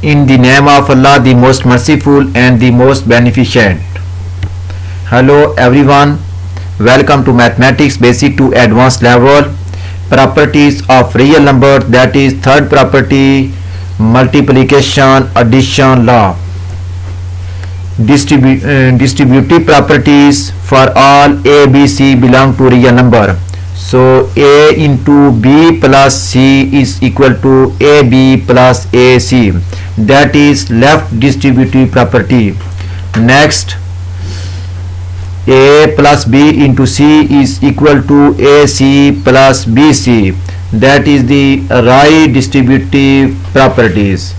In the name of Allah, the most merciful and the most beneficent. Hello everyone, welcome to Mathematics Basic to Advanced level. Properties of real number, that is third property, multiplication addition law. Distributive properties for all A, B, C belong to real number. So A into B plus C is equal to AB plus AC. That is left distributive property. Next, A plus B into C is equal to AC plus BC. That is the right distributive properties.